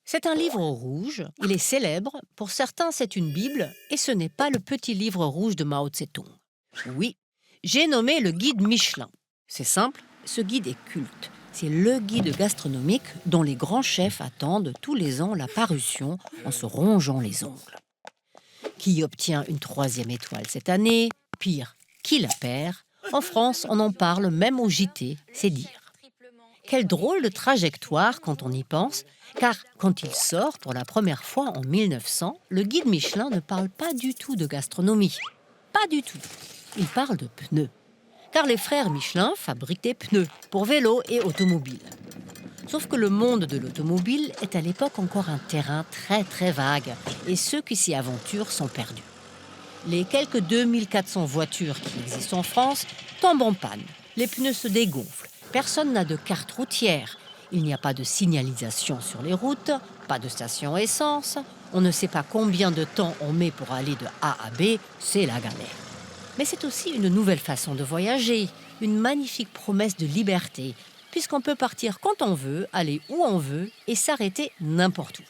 C'est un livre rouge, il est célèbre, pour certains c'est une Bible, et ce n'est pas le petit livre rouge de Mao Tse-tung. Oui, j'ai nommé le guide Michelin. C'est simple, ce guide est culte. C'est le guide gastronomique dont les grands chefs attendent tous les ans la parution en se rongeant les ongles. Qui obtient une troisième étoile cette année? Pire, qui la perd? En France, on en parle même au JT, c'est dire. Quelle drôle de trajectoire quand on y pense, car quand il sort pour la première fois en 1900, le guide Michelin ne parle pas du tout de gastronomie. Pas du tout. Il parle de pneus. Car les frères Michelin fabriquent des pneus pour vélos et automobiles. Sauf que le monde de l'automobile est à l'époque encore un terrain très très vague et ceux qui s'y aventurent sont perdus. Les quelques 2400 voitures qui existent en France tombent en panne. Les pneus se dégonflent. Personne n'a de carte routière. Il n'y a pas de signalisation sur les routes, pas de station essence. On ne sait pas combien de temps on met pour aller de A à B. C'est la galère. Mais c'est aussi une nouvelle façon de voyager, une magnifique promesse de liberté, puisqu'on peut partir quand on veut, aller où on veut et s'arrêter n'importe où.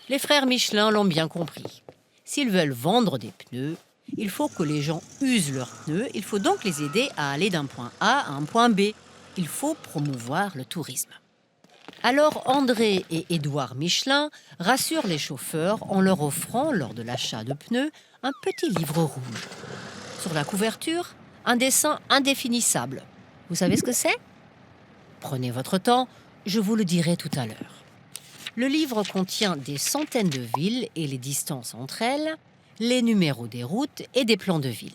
Les frères Michelin l'ont bien compris. S'ils veulent vendre des pneus, il faut que les gens usent leurs pneus, il faut donc les aider à aller d'un point A à un point B. Il faut promouvoir le tourisme. Alors André et Édouard Michelin rassurent les chauffeurs en leur offrant, lors de l'achat de pneus, un petit livre rouge. Sur la couverture, un dessin indéfinissable. Vous savez ce que c'est? Prenez votre temps, je vous le dirai tout à l'heure. Le livre contient des centaines de villes et les distances entre elles, les numéros des routes et des plans de ville.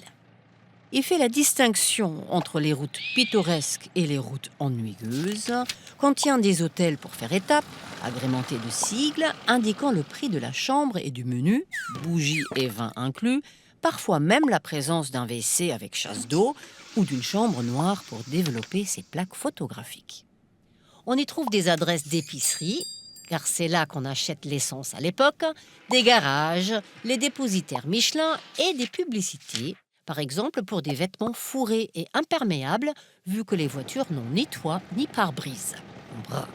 Il fait la distinction entre les routes pittoresques et les routes ennuyeuses, contient des hôtels pour faire étape, agrémentés de sigles indiquant le prix de la chambre et du menu, bougies et vin inclus, parfois même la présence d'un WC avec chasse d'eau ou d'une chambre noire pour développer ses plaques photographiques. On y trouve des adresses d'épicerie, car c'est là qu'on achète l'essence à l'époque, des garages, les dépositaires Michelin et des publicités, par exemple pour des vêtements fourrés et imperméables, vu que les voitures n'ont ni toit ni pare-brise. Brr.